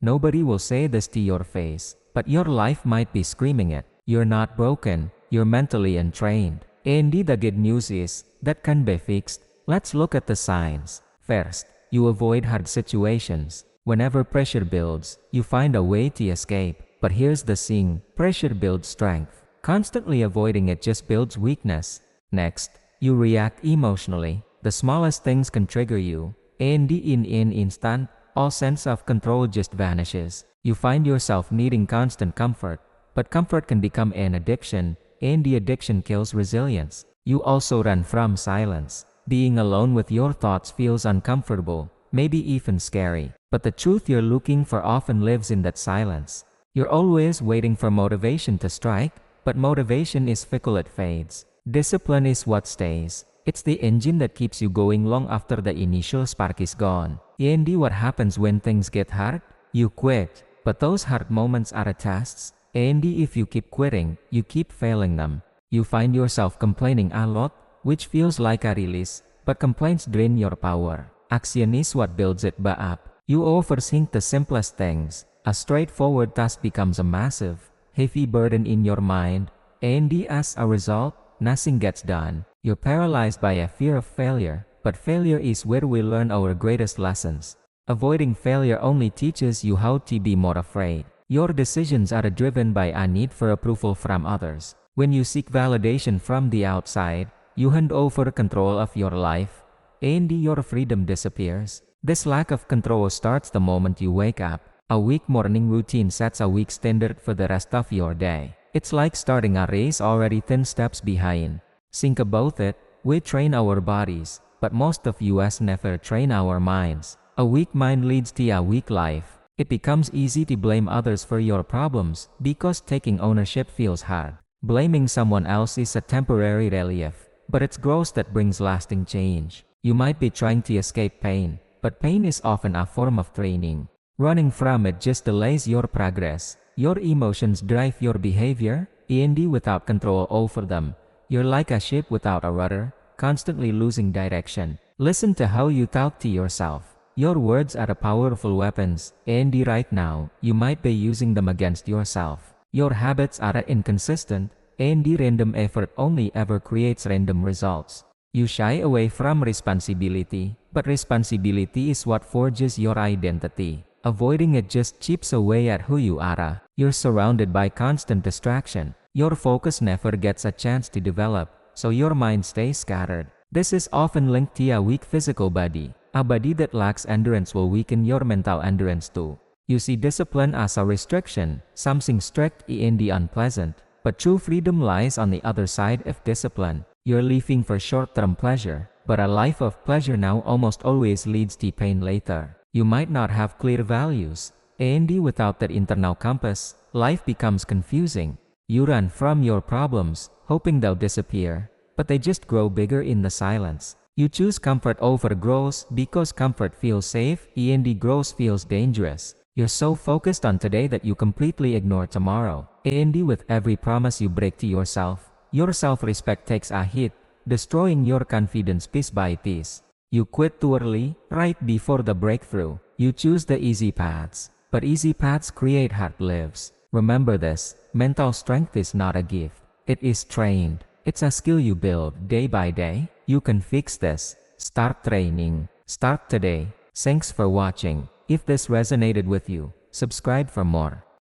Nobody will say this to your face, but your life might be screaming it. You're not broken, you're mentally untrained. And the good news is, that can be fixed. Let's look at the signs. First, you avoid hard situations. Whenever pressure builds, you find a way to escape. But here's the thing, pressure builds strength. Constantly avoiding it just builds weakness. Next, you react emotionally. The smallest things can trigger you, and in an instant, all sense of control just vanishes. You find yourself needing constant comfort, but comfort can become an addiction, and the addiction kills resilience. You also run from silence. Being alone with your thoughts feels uncomfortable, maybe even scary, but the truth you're looking for often lives in that silence. You're always waiting for motivation to strike, but motivation is fickle, it fades. Discipline is what stays. It's the engine that keeps you going long after the initial spark is gone. And what happens when things get hard? You quit. But those hard moments are tests. And if you keep quitting, you keep failing them. You find yourself complaining a lot, which feels like a release, but complaints drain your power. Action is what builds it back up. You overthink the simplest things. A straightforward task becomes a massive, heavy burden in your mind, and as a result, nothing gets done. You're paralyzed by a fear of failure, but failure is where we learn our greatest lessons. Avoiding failure only teaches you how to be more afraid. Your decisions are driven by a need for approval from others. When you seek validation from the outside, you hand over control of your life, and your freedom disappears. This lack of control starts the moment you wake up. A weak morning routine sets a weak standard for the rest of your day. It's like starting a race already 10 steps behind. Think about it, we train our bodies, but most of us never train our minds. A weak mind leads to a weak life. It becomes easy to blame others for your problems because taking ownership feels hard. Blaming someone else is a temporary relief, but it's growth that brings lasting change. You might be trying to escape pain, but pain is often a form of training. Running from it just delays your progress. Your emotions drive your behavior, and without control over them, you're like a ship without a rudder, constantly losing direction. Listen to how you talk to yourself. Your words are powerful weapons, and right now, you might be using them against yourself. Your habits are inconsistent, and random effort only ever creates random results. You shy away from responsibility, but responsibility is what forges your identity. Avoiding it just chips away at who you are. You're surrounded by constant distraction. Your focus never gets a chance to develop, so your mind stays scattered. This is often linked to a weak physical body. A body that lacks endurance will weaken your mental endurance too. You see discipline as a restriction, something strict and unpleasant. But true freedom lies on the other side of discipline. You're living for short-term pleasure, but a life of pleasure now almost always leads to pain later. You might not have clear values, and without that internal compass, life becomes confusing. You run from your problems, hoping they'll disappear, but they just grow bigger in the silence. You choose comfort over growth because comfort feels safe, and growth feels dangerous. You're so focused on today that you completely ignore tomorrow. And with every promise you break to yourself, your self-respect takes a hit, destroying your confidence piece by piece. You quit too early, right before the breakthrough. You choose the easy paths, but easy paths create hard lives. Remember this, mental strength is not a gift. It is trained. It's a skill you build day by day. You can fix this. Start training. Start today. Thanks for watching. If this resonated with you, subscribe for more.